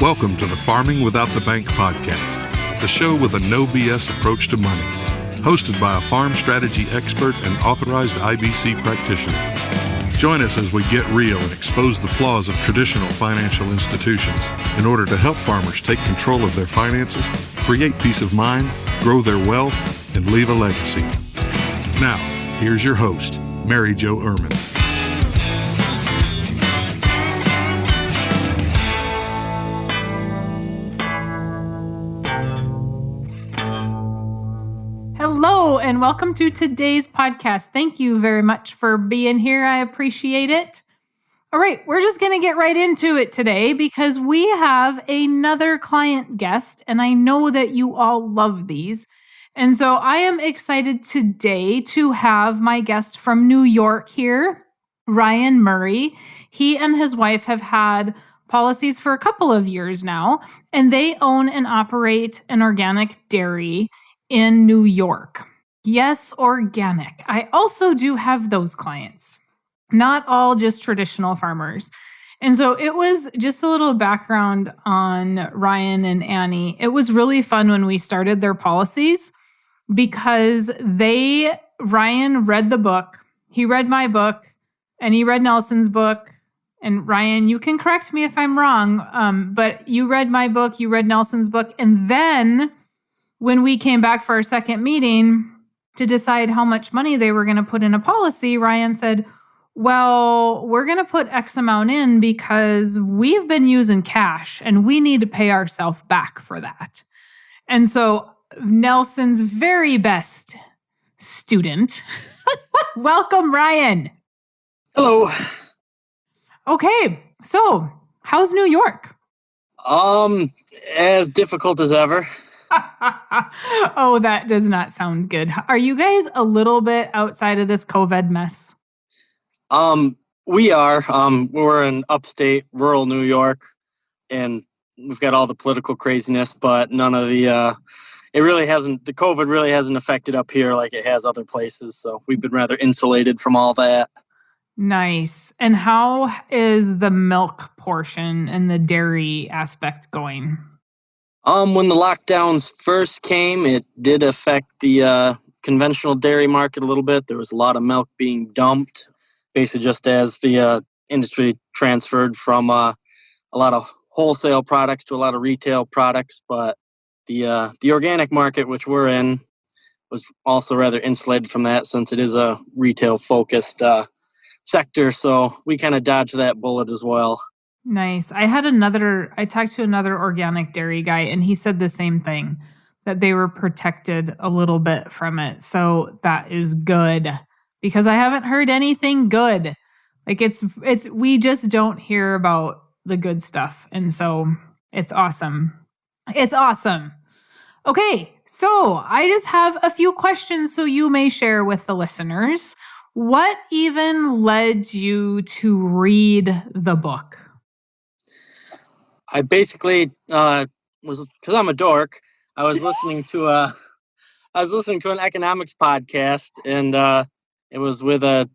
Welcome to the Farming Without the Bank podcast, the show with a no BS approach to money, hosted by a farm strategy expert and authorized IBC practitioner. Join us as we get real and expose the flaws of traditional financial institutions in order to help farmers take control of their finances, create peace of mind, grow their wealth, and leave a legacy. Now, here's your host, Mary Jo Irmen. Hello, and welcome to today's podcast. Thank you very much for being here. I appreciate it. All right, we're just going to get right into it today because we have another client guest, and I know that you all love these. And so I am excited today to have my guest from New York here, Ryan Murray. He and his wife have had policies for a couple of years now, and they own and operate an organic dairy in New York. Yes, organic. I also do have those clients, not all just traditional farmers. And so it was just a little background on Ryan and Annie. It was really fun when we started their policies because Ryan read the book, he read my book, and he read Nelson's book. And Ryan, you can correct me if I'm wrong, but you read my book, you read Nelson's book, and then when we came back for our second meeting to decide how much money they were going to put in a policy, Ryan said, well, we're going to put X amount in because we've been using cash and we need to pay ourselves back for that. And so Nelson's very best student. Welcome, Ryan. Hello. Okay, so how's New York? As difficult as ever. Oh, that does not sound good. Are you guys a little bit outside of this COVID mess? We are. We're in upstate rural New York, and we've got all the political craziness, but none of the the COVID really hasn't affected up here like it has other places. So we've been rather insulated from all that. Nice. And how is the milk portion and the dairy aspect going? When the lockdowns first came, it did affect the conventional dairy market a little bit. There was a lot of milk being dumped, basically just as the industry transferred from a lot of wholesale products to a lot of retail products. But the organic market, which we're in, was also rather insulated from that since it is a retail-focused sector. So we kind of dodged that bullet as well. Nice. I talked to another organic dairy guy, and he said the same thing, that they were protected a little bit from it. So that is good because I haven't heard anything good. Like we just don't hear about the good stuff. And so it's awesome. It's awesome. Okay. So I just have a few questions so you may share with the listeners. What even led you to read the book? I basically was, because I'm a dork, I was listening to an economics podcast, and it was with one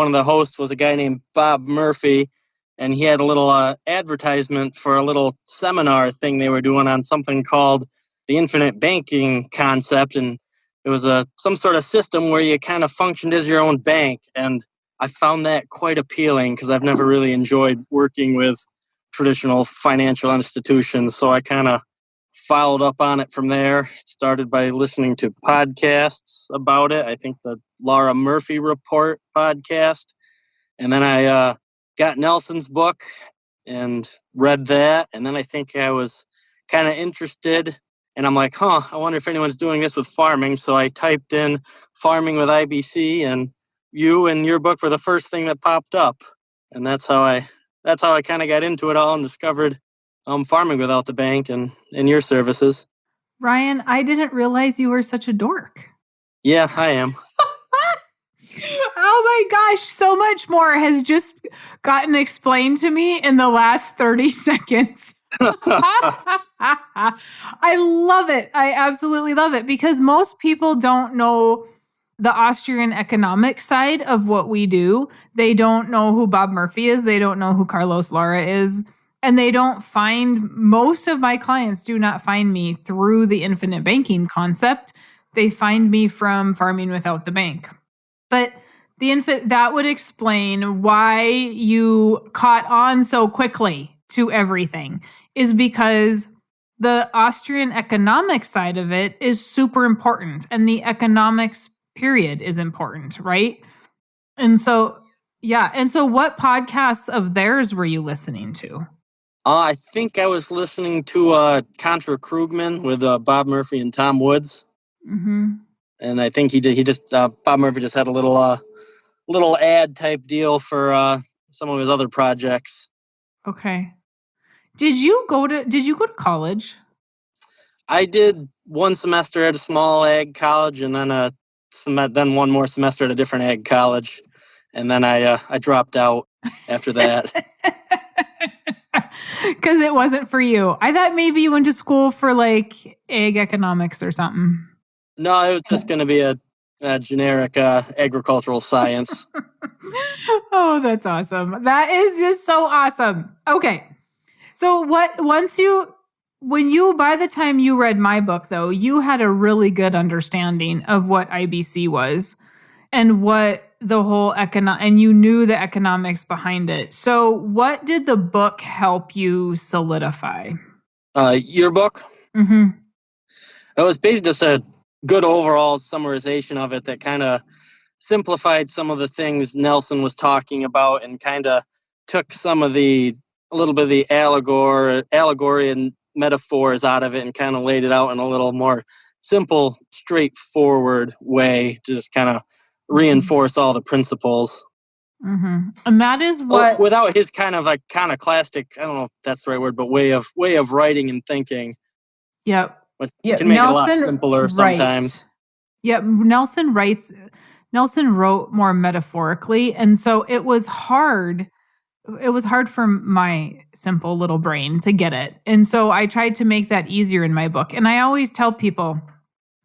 of the hosts was a guy named Bob Murphy, and he had a little advertisement for a little seminar thing they were doing on something called the infinite banking concept, and it was some sort of system where you kind of functioned as your own bank, and I found that quite appealing because I've never really enjoyed working with traditional financial institutions. So I kind of followed up on it from there. Started by listening to podcasts about it. I think the Laura Murphy Report podcast. And then I got Nelson's book and read that. And then I think I was kind of interested. And I'm like, I wonder if anyone's doing this with farming. So I typed in farming with IBC, and you and your book were the first thing that popped up. And that's how I kind of got into it all and discovered farming without the bank and your services. Ryan, I didn't realize you were such a dork. Yeah, I am. Oh my gosh, so much more has just gotten explained to me in the last 30 seconds. I love it. I absolutely love it because most people don't know the Austrian economic side of what we do. They don't know who Bob Murphy is. They don't know who Carlos Lara is. And most of my clients do not find me through the infinite banking concept. They find me from Farming Without the Bank. But that would explain why you caught on so quickly to everything, is because the Austrian economic side of it is super important, and the economics period is important, right? And so, yeah. And so what podcasts of theirs were you listening to? I think I was listening to Contra Krugman with Bob Murphy and Tom Woods. Mm-hmm. And I think Bob Murphy just had a little ad type deal for some of his other projects. Okay. Did you go to college? I did one semester at a small ag college, and then one more semester at a different ag college, and then I dropped out after that. Because it wasn't for you. I thought maybe you went to school for like ag economics or something. No, it was just going to be a generic agricultural science. Oh, that's awesome. That is just so awesome. Okay. So by the time you read my book, though, you had a really good understanding of what IBC was and what the whole and you knew the economics behind it. So what did the book help you solidify? Your book? Mm-hmm. It was basically just a good overall summarization of it that kind of simplified some of the things Nelson was talking about and kind of took a little bit of the allegory and metaphors out of it and kind of laid it out in a little more simple, straightforward way to just kind of reinforce all the principles. Mm-hmm. And that is what... without his kind of iconoclastic, I don't know if that's the right word, but way of writing and thinking. Yep. Which can make it a lot simpler sometimes. Yep. Nelson wrote more metaphorically. And so it was hard for my simple little brain to get it. And so I tried to make that easier in my book. And I always tell people,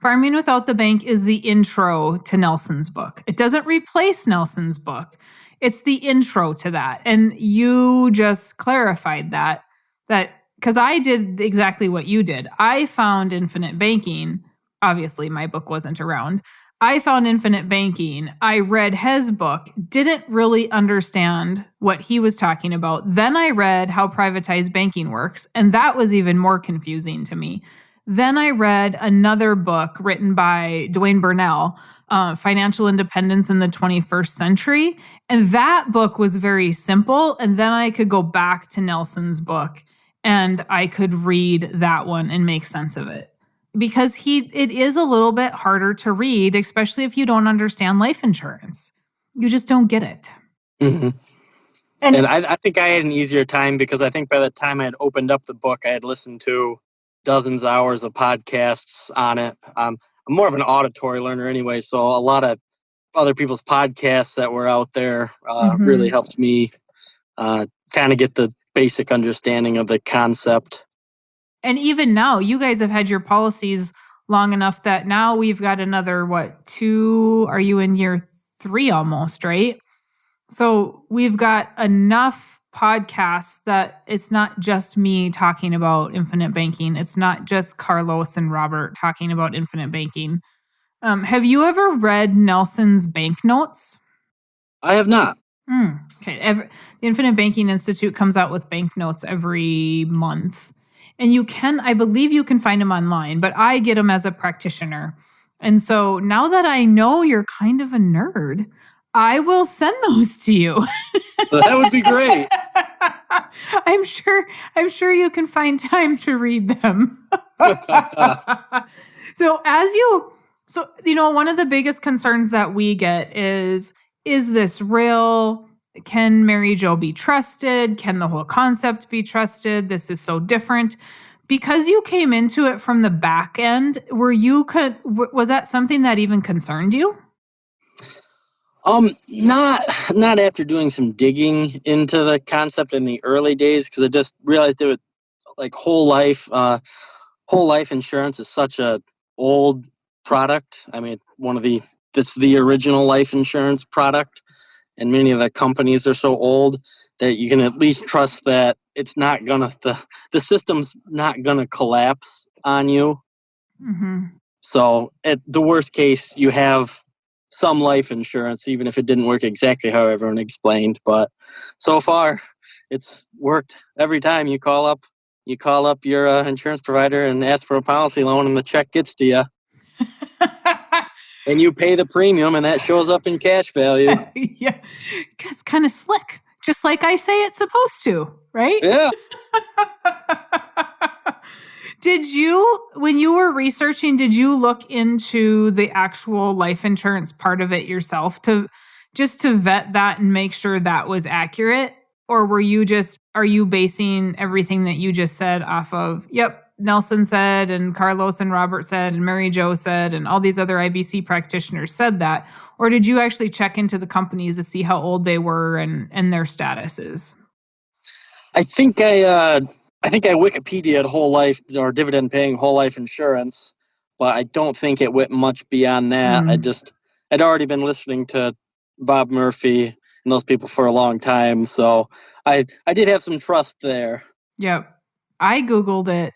Farming Without the Bank is the intro to Nelson's book. It doesn't replace Nelson's book. It's the intro to that. And you just clarified that because I did exactly what you did. I found infinite banking. Obviously, my book wasn't around. I found infinite banking. I read his book, didn't really understand what he was talking about. Then I read How Privatized Banking Works, and that was even more confusing to me. Then I read another book written by Dwayne Burnell, Financial Independence in the 21st Century. And that book was very simple. And then I could go back to Nelson's book and I could read that one and make sense of it. Because it is a little bit harder to read, especially if you don't understand life insurance. You just don't get it. Mm-hmm. And I think I had an easier time because I think by the time I had opened up the book, I had listened to dozens of hours of podcasts on it. I'm more of an auditory learner anyway, so a lot of other people's podcasts that were out there really helped me kind of get the basic understanding of the concept. And even now, you guys have had your policies long enough that now we've got another, are you in year 3 almost, right? So we've got enough podcasts that it's not just me talking about infinite banking. It's not just Carlos and Robert talking about infinite banking. Have you ever read Nelson's banknotes? I have not. Okay. The Infinite Banking Institute comes out with banknotes every month. And I believe you can find them online, but I get them as a practitioner. And so now that I know you're kind of a nerd, I will send those to you. That would be great. I'm sure you can find time to read them. So one of the biggest concerns that we get is this real? Can Mary Jo be trusted? Can the whole concept be trusted? This is so different. Because you came into it from the back end, was that something that even concerned you? Not after doing some digging into the concept in the early days, because I just realized it was like whole life insurance is such a old product. I mean, it's the original life insurance product. And many of the companies are so old that you can at least trust that it's not gonna the system's not gonna collapse on you. Mm-hmm. So at the worst case, you have some life insurance, even if it didn't work exactly how everyone explained. But so far, it's worked every time you call up. You call up your insurance provider and ask for a policy loan, and the check gets to you. And you pay the premium, and that shows up in cash value. Yeah, it's kind of slick, just like I say it's supposed to, right? Yeah. Did you, when you were researching, did you look into the actual life insurance part of it yourself to vet that and make sure that was accurate? Or are you basing everything that you just said off of, yep, Nelson said, and Carlos and Robert said, and Mary Jo said, and all these other IBC practitioners said that? Or did you actually check into the companies to see how old they were and their statuses? I think I Wikipedia'd whole life or dividend paying whole life insurance, but I don't think it went much beyond that. I'd already been listening to Bob Murphy and those people for a long time, so I did have some trust there. Yep. I Googled it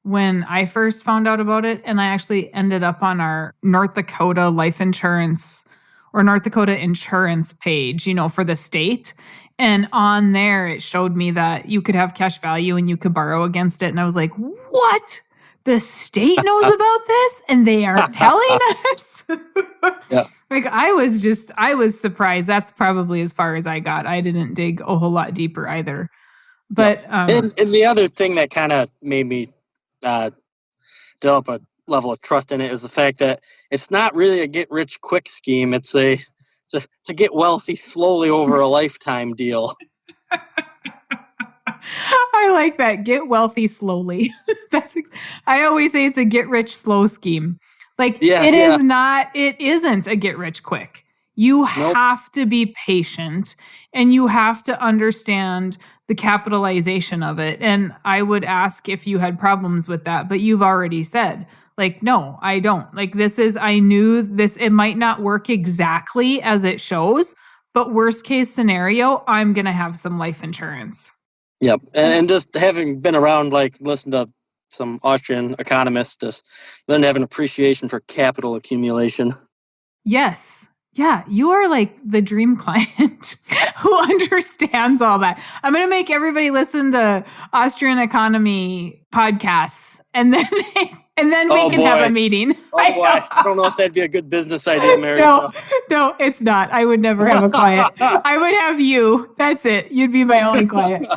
when I first found out about it, and I actually ended up on our North Dakota life insurance or North Dakota insurance page, for the state. And on there, it showed me that you could have cash value and you could borrow against it. And I was like, what? The state knows about this and they aren't telling us? Yeah. Like, I was surprised. That's probably as far as I got. I didn't dig a whole lot deeper either. But and the other thing that kind of made me develop a level of trust in it is the fact that it's not really a get rich quick scheme. It's to get wealthy slowly over a lifetime deal. I like that. Get wealthy slowly. I always say it's a get rich slow scheme. Like, it isn't a get rich quick. You have to be patient and you have to understand the capitalization of it. And I would ask if you had problems with that, but you've already said, like, no, I don't. Like, I knew this, it might not work exactly as it shows, but worst case scenario, I'm going to have some life insurance. Yep. And just having been around, like, listen to some Austrian economists, just learn to have an appreciation for capital accumulation. Yes. Yeah, you are like the dream client who understands all that. I'm going to make everybody listen to Austrian economy podcasts, and then we can have a meeting. Oh boy, I don't know if that'd be a good business idea, Mary. No, it's not. I would never have a client. I would have you. That's it. You'd be my only client.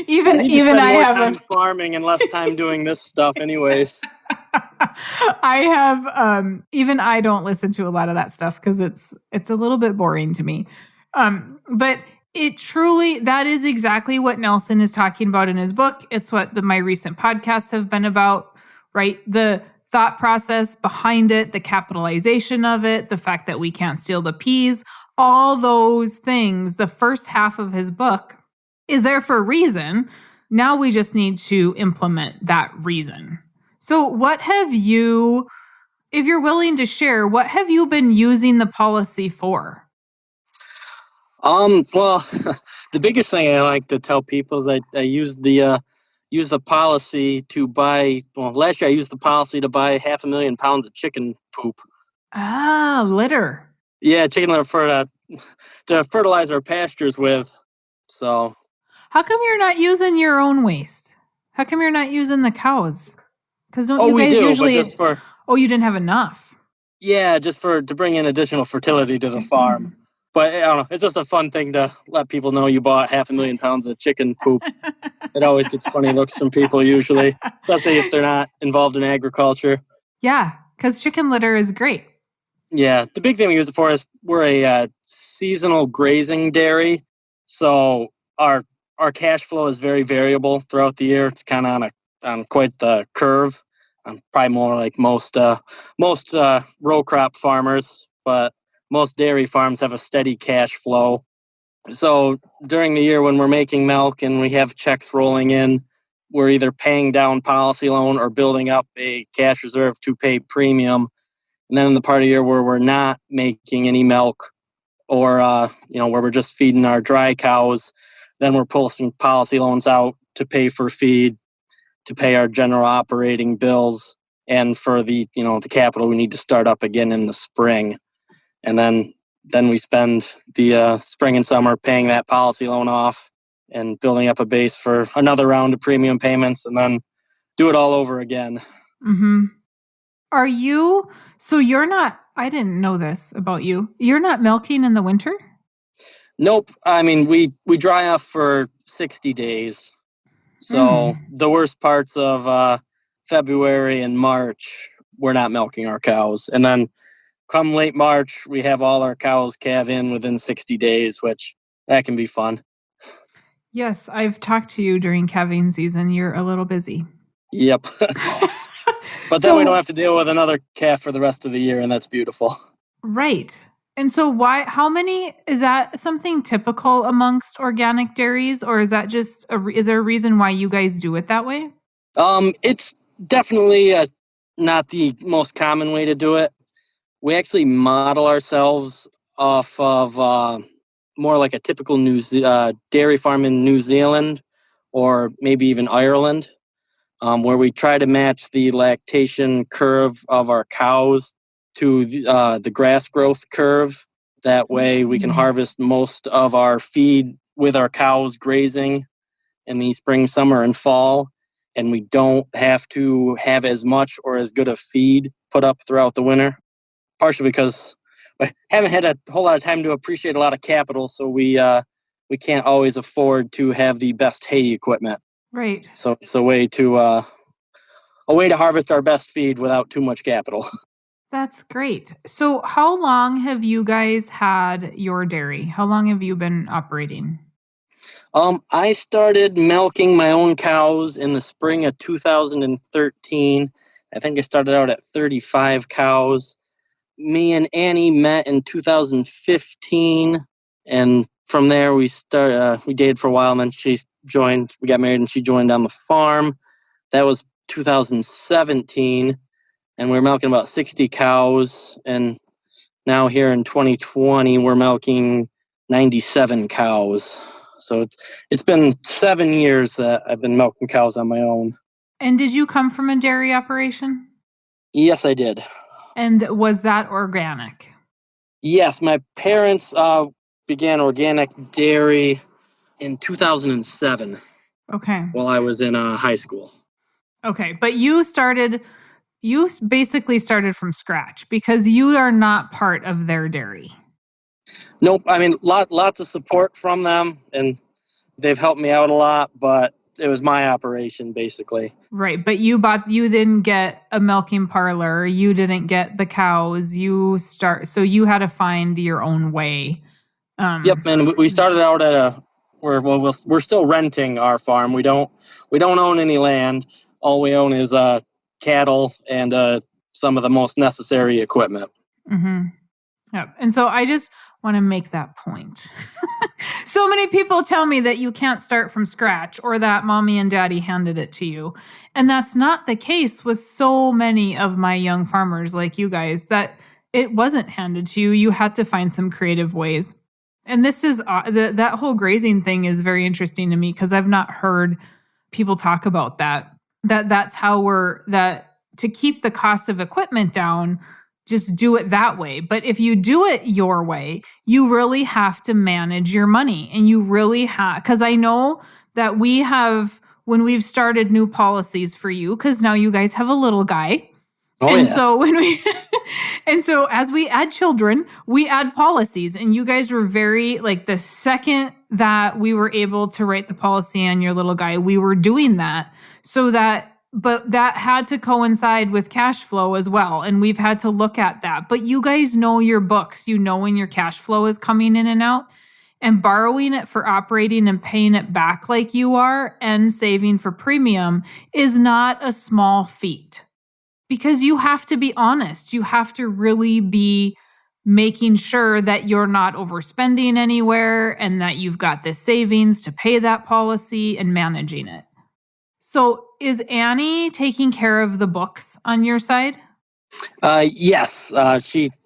even I have more time farming and less time doing this stuff anyways. I have even I don't listen to a lot of that stuff because it's a little bit boring to me. But it truly, that is exactly what Nelson is talking about in his book. It's what my recent podcasts have been about, right? The thought process behind it, the capitalization of it, the fact that we can't steal the peas, all those things. The first half of his book is there for a reason. Now we just need to implement that reason. So what have you, if you're willing to share, what have you been using the policy for? Well, the biggest thing I like to tell people is I use the policy to buy, last year I used the policy to buy 500,000 pounds of chicken poop. Ah, litter. Yeah, chicken litter to fertilize our pastures with. So. How come you're not using your own waste? How come you're not using the cows? Because don't you guys usually? You didn't have enough. Yeah, just to bring in additional fertility to the farm. But I don't know, it's just a fun thing to let people know you bought 500,000 pounds of chicken poop. It always gets funny looks from people usually, especially if they're not involved in agriculture. Yeah, because chicken litter is great. Yeah, the big thing we use it for is we're a seasonal grazing dairy, so our cash flow is very variable throughout the year. It's kind of on quite the curve. Probably more like most row crop farmers, but most dairy farms have a steady cash flow. So during the year when we're making milk and we have checks rolling in, we're either paying down policy loan or building up a cash reserve to pay premium. And then in the part of the year where we're not making any milk, or where we're just feeding our dry cows. Then we're pulling policy loans out to pay for feed, to pay our general operating bills, and for the capital we need to start up again in the spring. And then we spend the spring and summer paying that policy loan off and building up a base for another round of premium payments, and then do it all over again. Mm-hmm. You're not, I didn't know this about you. You're not milking in the winter? Nope. I mean, we dry off for 60 days. So the worst parts of February and March, we're not milking our cows. And then come late March, we have all our cows calve in within 60 days, which that can be fun. Yes, I've talked to you during calving season. You're a little busy. Yep. But then we don't have to deal with another calf for the rest of the year, and that's beautiful. Right. And so is that something typical amongst organic dairies, or is that just, is there a reason why you guys do it that way? It's definitely not the most common way to do it. We actually model ourselves off of more like a typical dairy farm in New Zealand, or maybe even Ireland, where we try to match the lactation curve of our cows to the grass growth curve. That way we can harvest most of our feed with our cows grazing in the spring, summer, and fall, and we don't have to have as much or as good a feed put up throughout the winter, partially because we haven't had a whole lot of time to appreciate a lot of capital, so we can't always afford to have the best hay equipment. Right. So it's a way to harvest our best feed without too much capital. That's great. So how long have you guys had your dairy? How long have you been operating? I started milking my own cows in the spring of 2013. I think I started out at 35 cows. Me and Annie met in 2015, and from there we dated for a while, and then we got married, and she joined on the farm. That was 2017, and we were milking about 60 cows, and now here in 2020 we're milking 97 cows. So it's been 7 years that I've been milking cows on my own. And did you come from a dairy operation? Yes, I did. And was that organic? Yes, my parents began organic dairy in 2007. Okay. While I was in high school. Okay, but you basically started from scratch because you are not part of their dairy. Nope. I mean, lots of support from them, and they've helped me out a lot, but it was my operation, basically. Right, but you didn't get a milking parlor, you didn't get the cows, so you had to find your own way. Yep, and we started out at we're still renting our farm. We don't own any land. All we own is cattle and some of the most necessary equipment. Mm-hmm. Yep. And so I just want to make that point. So many people tell me that you can't start from scratch or that mommy and daddy handed it to you. And that's not the case with so many of my young farmers like you guys, that it wasn't handed to you. You had to find some creative ways. And this is that whole grazing thing is very interesting to me because I've not heard people talk about that's how to keep the cost of equipment down, just do it that way. But if you do it your way, you really have to manage your money, and you really have, because I know that when we've started new policies for you, because now you guys have a little guy. So as we add children, we add policies, and you guys were very, like, the second that we were able to write the policy on your little guy, we were doing that but that had to coincide with cash flow as well. And we've had to look at that, but you guys know your books, you know, when your cash flow is coming in and out, and borrowing it for operating and paying it back like you are and saving for premium is not a small feat. Because you have to be honest. You have to really be making sure that you're not overspending anywhere and that you've got the savings to pay that policy and managing it. So is Annie taking care of the books on your side? Yes.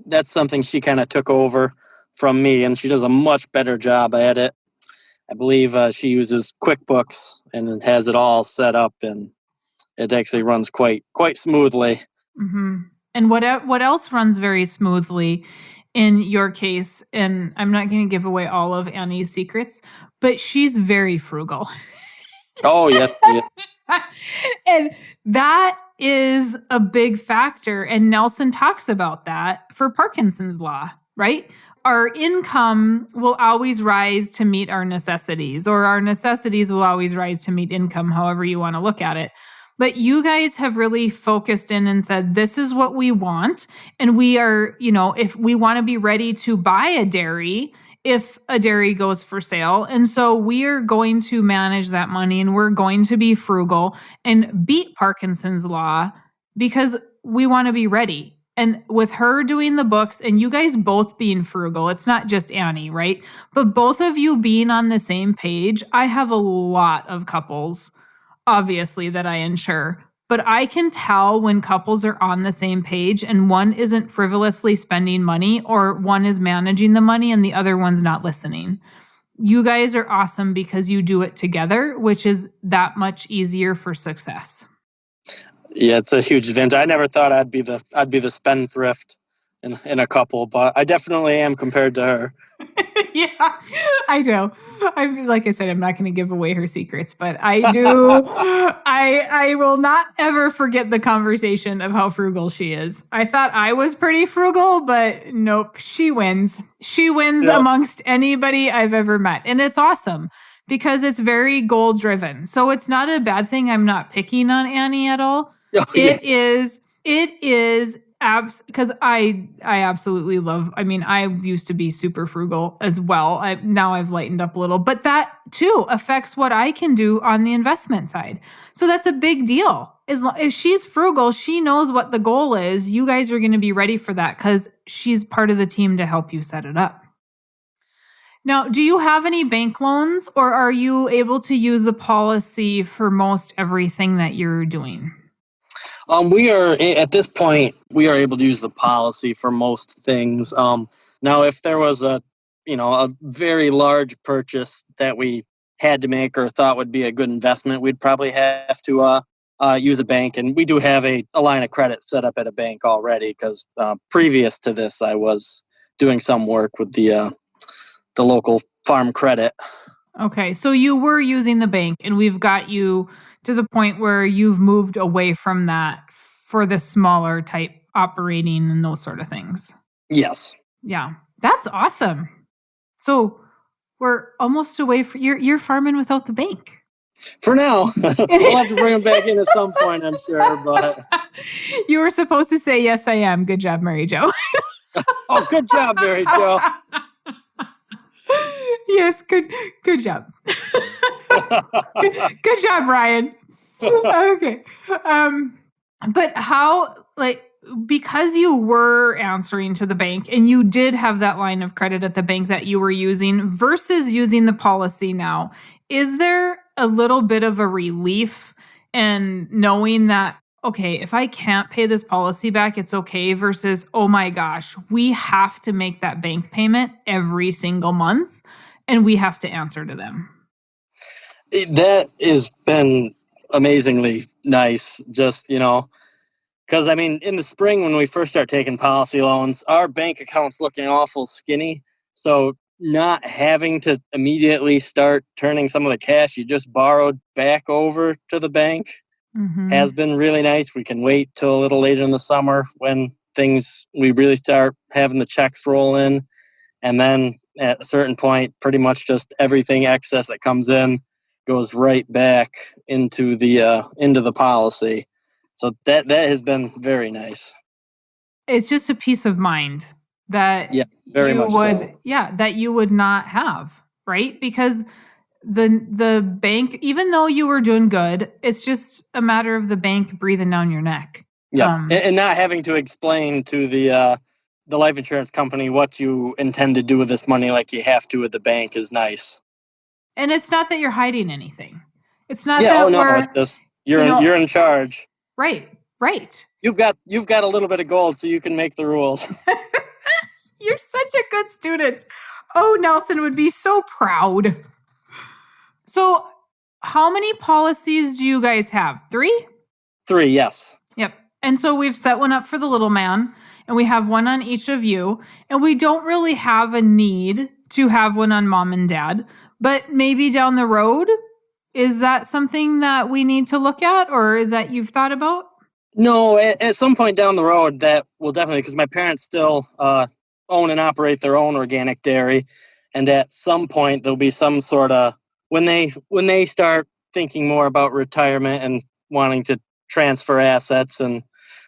That's something she kind of took over from me, and she does a much better job at it. I believe she uses QuickBooks and it has it all set up, and it actually runs quite smoothly. Mm-hmm. And what else runs very smoothly in your case? And I'm not going to give away all of Annie's secrets, but she's very frugal. Oh, yeah. And that is a big factor. And Nelson talks about that for Parkinson's law, right? Our income will always rise to meet our necessities, or our necessities will always rise to meet income, however you want to look at it. But you guys have really focused in and said, this is what we want. And we are, if we want to be ready to buy a dairy, if a dairy goes for sale. And so we are going to manage that money, and we're going to be frugal and beat Parkinson's law because we want to be ready. And with her doing the books and you guys both being frugal, it's not just Annie, right? But both of you being on the same page. I have a lot of couples, obviously, that I insure. But I can tell when couples are on the same page and one isn't frivolously spending money, or one is managing the money and the other one's not listening. You guys are awesome because you do it together, which is that much easier for success. Yeah, it's a huge advantage. I never thought I'd be the spendthrift in a couple, but I definitely am compared to her. Yeah, I do. Like I said, I'm not going to give away her secrets, but I do. I will not ever forget the conversation of how frugal she is. I thought I was pretty frugal, but nope, she wins. She wins amongst anybody I've ever met. And it's awesome because it's very goal driven. So it's not a bad thing. I'm not picking on Annie at all. Oh, yeah. It is because I absolutely love, I used to be super frugal as well. Now I've lightened up a little, but that too affects what I can do on the investment side. So that's a big deal. If she's frugal, she knows what the goal is. You guys are going to be ready for that because she's part of the team to help you set it up. Now, do you have any bank loans, or are you able to use the policy for most everything that you're doing? We are, at this point, we are able to use the policy for most things. Now, if there was a very large purchase that we had to make or thought would be a good investment, we'd probably have to use a bank. And we do have a line of credit set up at a bank already because previous to this, I was doing some work with the local farm credit. Okay, so you were using the bank, and we've got you to the point where you've moved away from that for the smaller type operating and those sort of things. Yes. Yeah, that's awesome. So we're almost away from you're farming without the bank. For now. We'll have to bring them back in at some point, I'm sure. But you were supposed to say, yes, I am. Good job, Mary Jo. Oh, good job, Mary Jo. Yes, good job. good job, Ryan. Okay. But how, because you were answering to the bank and you did have that line of credit at the bank that you were using versus using the policy now, is there a little bit of a relief in knowing that, okay, if I can't pay this policy back, it's okay, versus, oh my gosh, we have to make that bank payment every single month and we have to answer to them? That has been amazingly nice. Just, because in the spring when we first start taking policy loans, our bank account's looking awful skinny. So not having to immediately start turning some of the cash you just borrowed back over to the bank has been really nice. We can wait till a little later in the summer when we really start having the checks roll in. And then at a certain point, pretty much just everything excess that comes in goes right back into the policy. So that has been very nice. It's just a peace of mind that that you would not have, right? Because the bank, even though you were doing good, it's just a matter of the bank breathing down your neck. Yeah, and not having to explain to the life insurance company what you intend to do with this money like you have to with the bank is nice. And it's not that you're hiding anything. It's not that it's just you're in charge. Right. You've got a little bit of gold, so you can make the rules. You're such a good student. Oh, Nelson would be so proud. So, how many policies do you guys have? 3? 3, yes. Yep. And so we've set one up for the little man, and we have one on each of you. And we don't really have a need to have one on mom and dad, but maybe down the road, is that something that we need to look at, or is that you've thought about? No, at some point down the road, that will definitely, because my parents still own and operate their own organic dairy. And at some point, there'll be some sort of, when they start thinking more about retirement and wanting to transfer assets and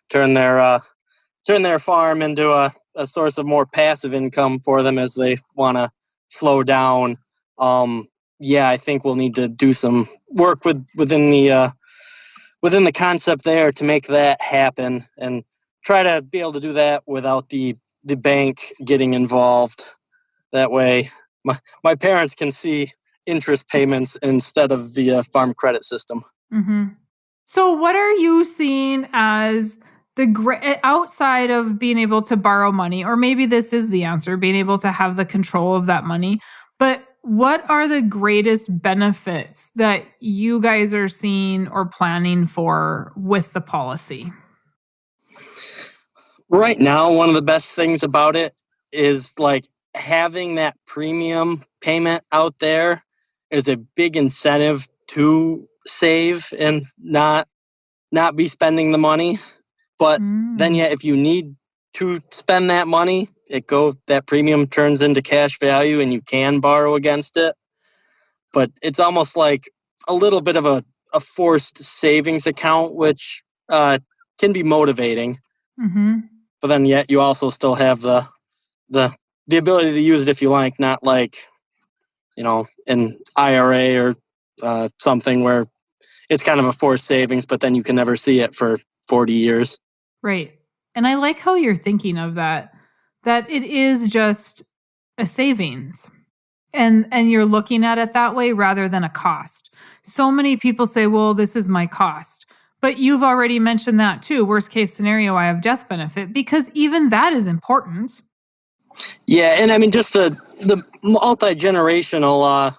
turn their farm into a source of more passive income for them as they want to slow down. I think we'll need to do some work within the concept there to make that happen, and try to be able to do that without the bank getting involved. That way, my parents can see interest payments instead of the farm credit system. Mm-hmm. So what are you seeing as outside of being able to borrow money, or maybe this is the answer, being able to have the control of that money, but what are the greatest benefits that you guys are seeing or planning for with the policy? Right now, one of the best things about it is like having that premium payment out there is a big incentive to save and not be spending the money. But then yet, if you need to spend that money, that premium turns into cash value and you can borrow against it. But it's almost like a little bit of a forced savings account, which can be motivating. Mm-hmm. But then yet you also still have the ability to use it if you like, not like, an IRA or something where it's kind of a forced savings, but then you can never see it for 40 years. Right. And I like how you're thinking of that it is just a savings. And you're looking at it that way rather than a cost. So many people say, well, this is my cost. But you've already mentioned that too. Worst case scenario, I have death benefit, because even that is important. Yeah, and I mean, just the multi-generational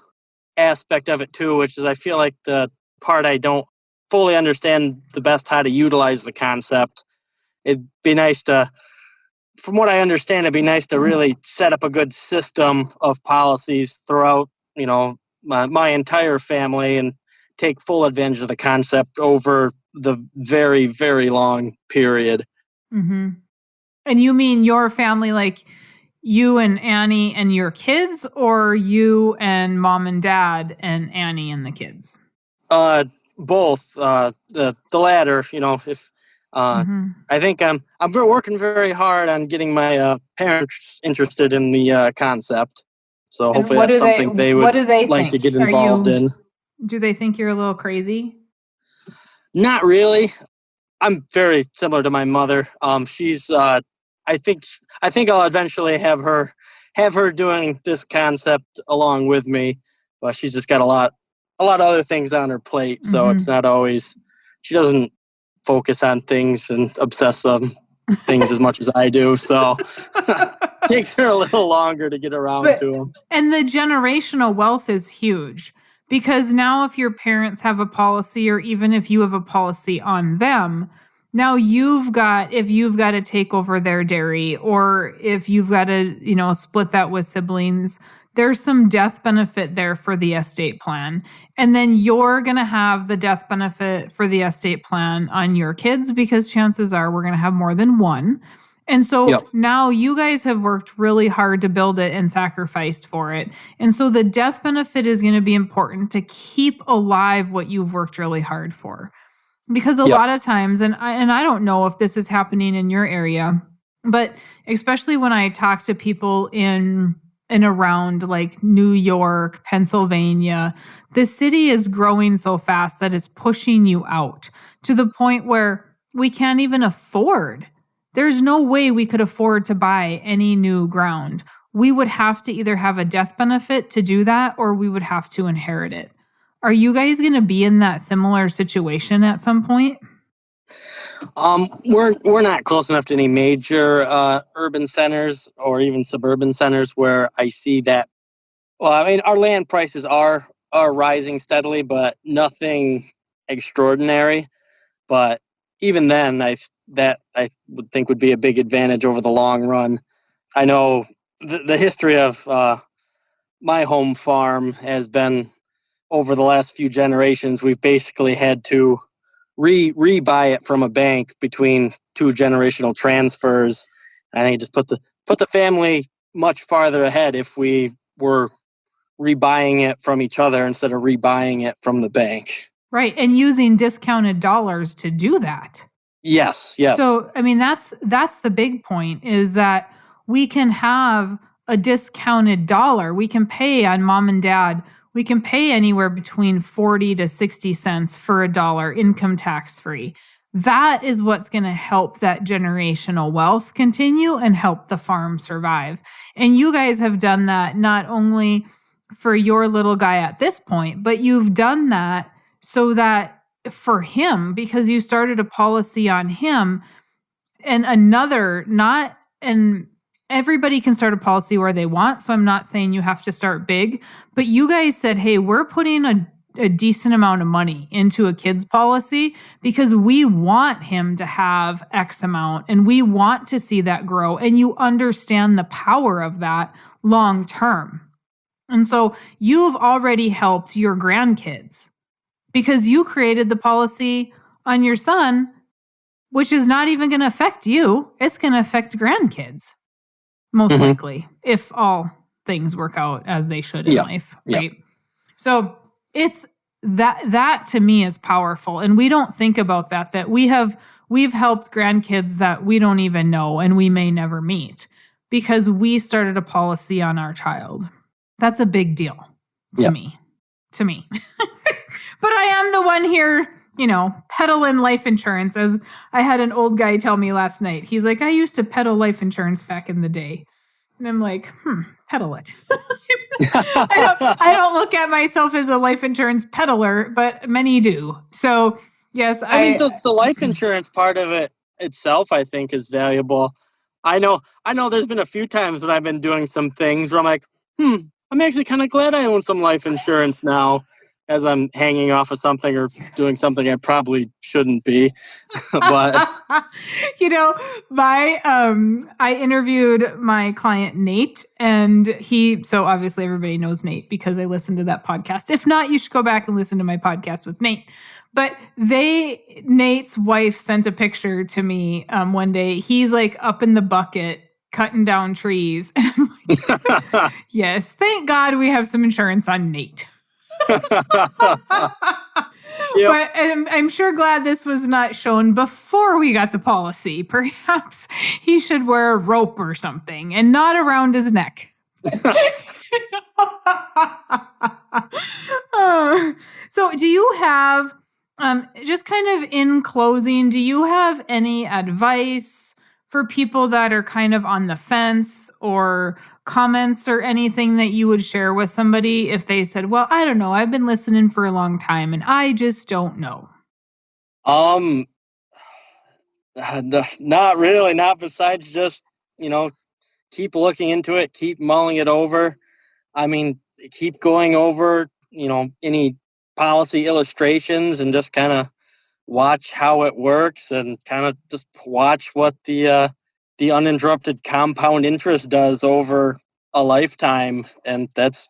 aspect of it too, which is I feel like the part I don't fully understand the best how to utilize the concept. It'd be nice to, from what I understand, it'd be nice to really set up a good system of policies throughout, my entire family, and take full advantage of the concept over the very, very long period. Mm-hmm. And you mean your family, like you and Annie and your kids, or you and mom and dad and Annie and the kids? Both. The latter. If I think I'm working very hard on getting my parents interested in the concept. So hopefully that's something they would like to get involved in. Do they think you're a little crazy? Not really. I'm very similar to my mother. She's I think I'll eventually have her doing this concept along with me, but she's just got a lot of other things on her plate, so it's not always, she doesn't focus on things and obsess on things as much as I do, so takes her a little longer to get around to them. And the generational wealth is huge, because now if your parents have a policy, or even if you have a policy on them, now if you've got to take over their dairy, or if you've got to, split that with siblings, there's some death benefit there for the estate plan. And then you're going to have the death benefit for the estate plan on your kids, because chances are we're going to have more than one. And so Now you guys have worked really hard to build it and sacrificed for it. And so the death benefit is going to be important to keep alive what you've worked really hard for. Because a lot of times, and I don't know if this is happening in your area, but especially when I talk to people in and around like New York, Pennsylvania, the city is growing so fast that it's pushing you out to the point where we can't even afford. There's no way we could afford to buy any new ground. We would have to either have a death benefit to do that, or we would have to inherit it. Are you guys going to be in that similar situation at some point? We're not close enough to any major urban centers or even suburban centers where I see that. Well, I mean, our land prices are rising steadily, but nothing extraordinary. But even then, I would think would be a big advantage over the long run. I know the history of my home farm has been over the last few generations. We've basically had to re-buy it from a bank between two generational transfers. I think it just put the family much farther ahead if we were rebuying it from each other instead of rebuying it from the bank. Right, and using discounted dollars to do that. Yes. So, I mean, that's the big point, is that we can have a discounted dollar. We can pay on mom and dad. We can pay anywhere between 40 to 60 cents for a dollar, income tax free. That is what's going to help that generational wealth continue and help the farm survive. And you guys have done that not only for your little guy at this point, but you've done that so that for him, because you started a policy on him, and everybody can start a policy where they want. So I'm not saying you have to start big, but you guys said, hey, we're putting a decent amount of money into a kid's policy because we want him to have X amount and we want to see that grow. And you understand the power of that long term. And so you've already helped your grandkids because you created the policy on your son, which is not even going to affect you. It's going to affect grandkids, most likely, if all things work out as they should in life, right? So it's that to me is powerful. And we don't think about that we've helped grandkids that we don't even know and we may never meet because we started a policy on our child. That's a big deal to me. But I am the one here, peddling life insurance, as I had an old guy tell me last night. He's like, I used to peddle life insurance back in the day. And I'm like, peddle it. I don't look at myself as a life insurance peddler, but many do. So, yes. I mean, the life insurance part of it itself, I think, is valuable. I know there's been a few times when I've been doing some things where I'm like, I'm actually kind of glad I own some life insurance now, as I'm hanging off of something or doing something I probably shouldn't be. But I interviewed my client Nate, and so obviously everybody knows Nate because I listened to that podcast. If not, you should go back and listen to my podcast with Nate. But Nate's wife sent a picture to me one day. He's like up in the bucket cutting down trees. And I'm like, yes, thank God we have some insurance on Nate. But I'm sure glad this was not shown before we got the policy. Perhaps he should wear a rope or something and not around his neck. So do you have, just kind of in closing, do you have any advice for people that are kind of on the fence, or comments or anything that you would share with somebody if they said, well, I don't know, I've been listening for a long time and I just don't know? Not really, not besides just, keep looking into it, keep mulling it over. I mean, keep going over, any policy illustrations and just kind of watch how it works and kind of just watch what the uninterrupted compound interest does over a lifetime. And that's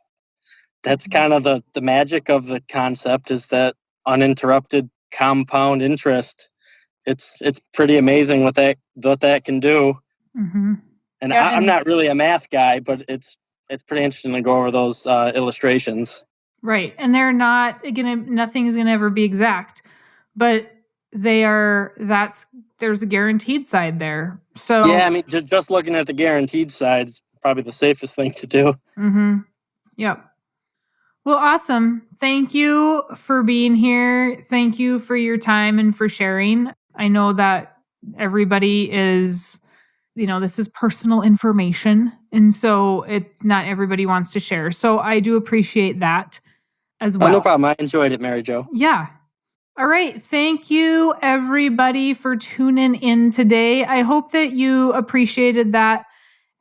kind of the magic of the concept, is that uninterrupted compound interest. It's pretty amazing what that can do. Mm-hmm. And I'm not really a math guy, but it's pretty interesting to go over those illustrations. Right. And they're nothing's going to ever be exact, but there's a guaranteed side there. So yeah, I mean, just looking at the guaranteed side is probably the safest thing to do. Mm-hmm. Yep. Well, awesome. Thank you for being here. Thank you for your time and for sharing. I know that everybody is, this is personal information. And so not everybody wants to share. So I do appreciate that as well. Oh, no problem. I enjoyed it, Mary Jo. Yeah. All right. Thank you, everybody, for tuning in today. I hope that you appreciated that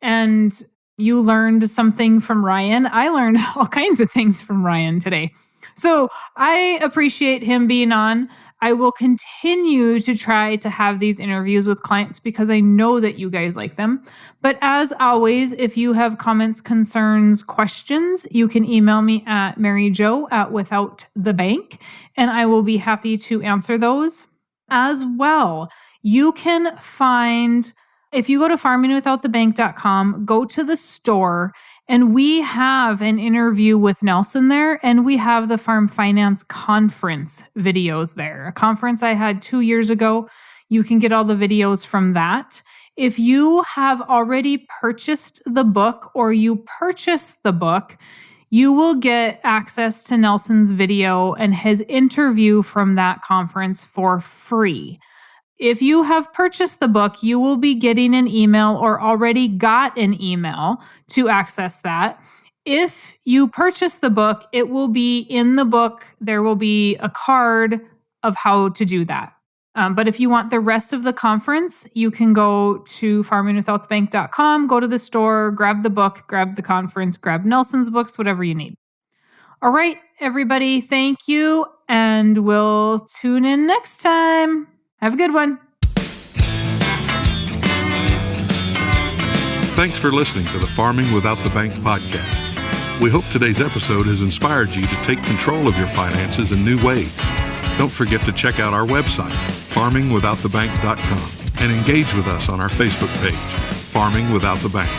and you learned something from Ryan. I learned all kinds of things from Ryan today. So I appreciate him being on. I will continue to try to have these interviews with clients because I know that you guys like them. But as always, if you have comments, concerns, questions, you can email me at maryjo@withoutthebank, and I will be happy to answer those. As well, you can find, if you go to farmingwithoutthebank.com, go to the store, and we have an interview with Nelson there, and we have the Farm Finance Conference videos there, a conference I had 2 years ago. You can get all the videos from that. If you have already purchased the book or you purchase the book, you will get access to Nelson's video and his interview from that conference for free. If you have purchased the book, you will be getting an email or already got an email to access that. If you purchase the book, it will be in the book. There will be a card of how to do that. But if you want the rest of the conference, you can go to farmingwithoutthebank.com, go to the store, grab the book, grab the conference, grab Nelson's books, whatever you need. All right, everybody, thank you, and we'll tune in next time. Have a good one. Thanks for listening to the Farming Without the Bank podcast. We hope today's episode has inspired you to take control of your finances in new ways. Don't forget to check out our website, farmingwithoutthebank.com, and engage with us on our Facebook page, Farming Without the Bank.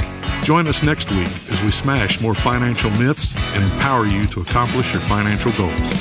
Join us next week as we smash more financial myths and empower you to accomplish your financial goals.